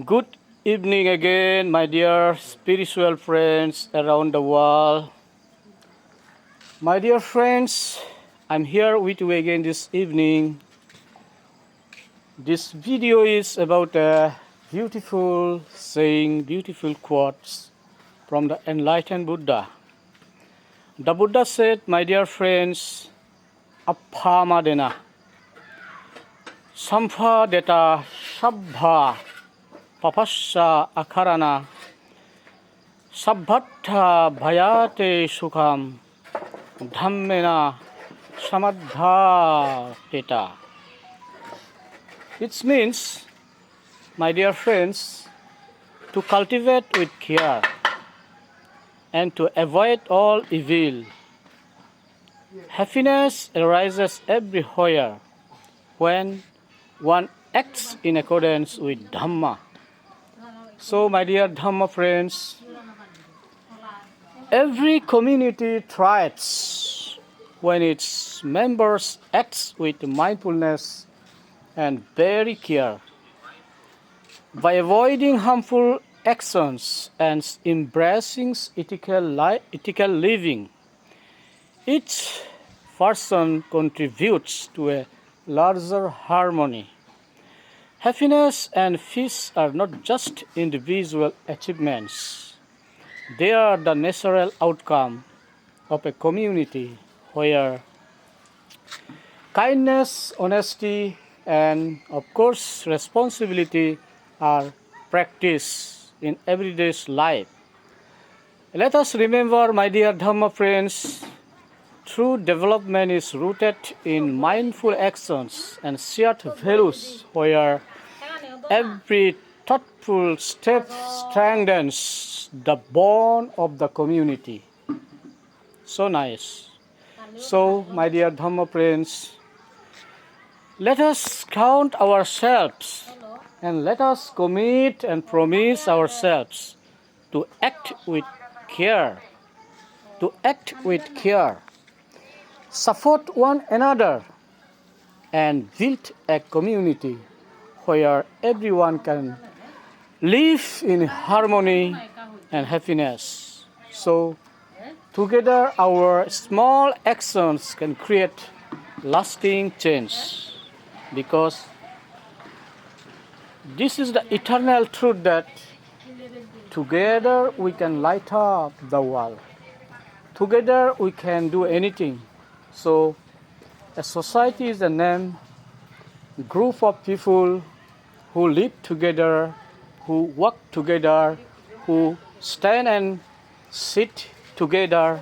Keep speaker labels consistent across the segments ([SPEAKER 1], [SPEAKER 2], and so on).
[SPEAKER 1] Good evening again, my dear spiritual friends around the world. My dear friends, I'm here with you again this evening. This video is about a beautiful saying, beautiful quotes from the enlightened Buddha. The Buddha said, my dear friends, Appamadena, Sampha deta Sabbha Papasya Akarana Sabbhatta Bhayate Sukham Dhammena Samadha. It means, my dear friends, to cultivate with care and to avoid all evil. Happiness arises everywhere when one acts in accordance with Dhamma. So, my dear Dhamma friends, every community thrives when its members act with mindfulness and very care. By avoiding harmful actions and embracing ethical living, each person contributes to a larger harmony. Happiness and peace are not just individual achievements. They are the natural outcome of a community where kindness, honesty, and of course responsibility are practiced in everyday life. Let us remember, my dear Dhamma friends, true development is rooted in mindful actions and shared values where every thoughtful step strengthens the bond of the community. So nice. So, my dear Dhamma friends, let us count ourselves and let us commit and promise ourselves to act with care. To act with care. Support one another and build a community where everyone can live in harmony and happiness. So, together our small actions can create lasting change, because this is the eternal truth that together we can light up the world. Together we can do anything. So, a society is a name, group of people who live together, who work together, who stand and sit together,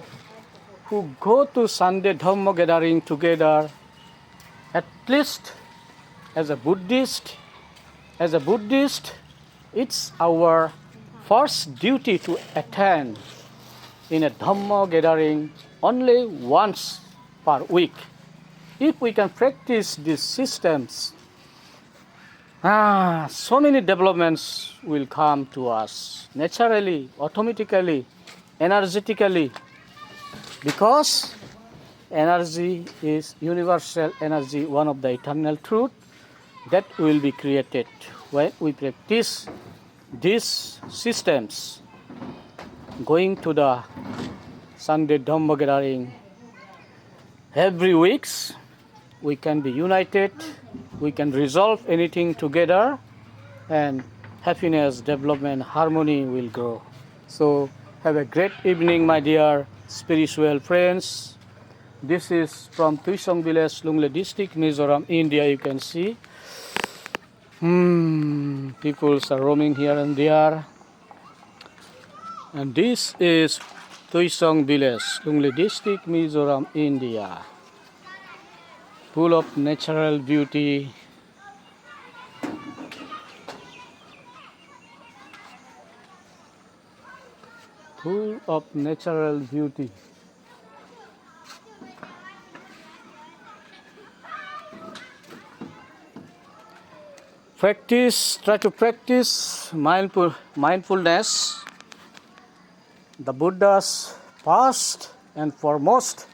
[SPEAKER 1] who go to Sunday Dhamma gathering together. At least as a Buddhist, it's our first duty to attend in a Dhamma gathering only once per week. If we can practice these systems, so many developments will come to us naturally, automatically, energetically, because energy is universal energy, one of the eternal truth that will be created when we practice these systems. Going to the Sunday Dhamma gathering every week, we can be united, we can resolve anything together, and happiness, development, harmony will grow. So have a great evening, my dear spiritual friends. This is from Tuisong Village, Lungle District, Mizoram, India. You can see people are roaming here and there. And this is Tuisong Village, Lungle District, Mizoram, India. Full of natural beauty. Full of natural beauty. Try to practice mindfulness. The Buddha's first and foremost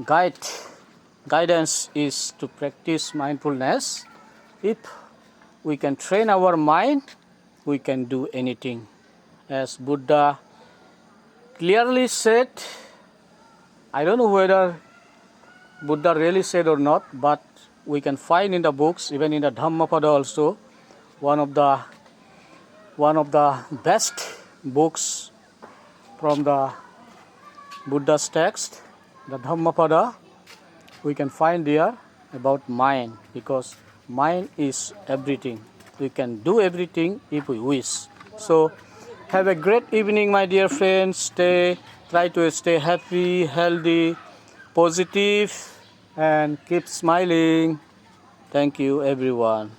[SPEAKER 1] guidance is to practice mindfulness. If we can train our mind, we can do anything. As Buddha clearly said, I don't know whether Buddha really said or not, but we can find in the books, even in the Dhammapada also, one of the best books from the Buddha's text, the Dhammapada, we can find there about mind, because mind is everything. We can do everything if we wish. So have a great evening, my dear friends. Try to stay happy, healthy, positive, and keep smiling. Thank you, everyone.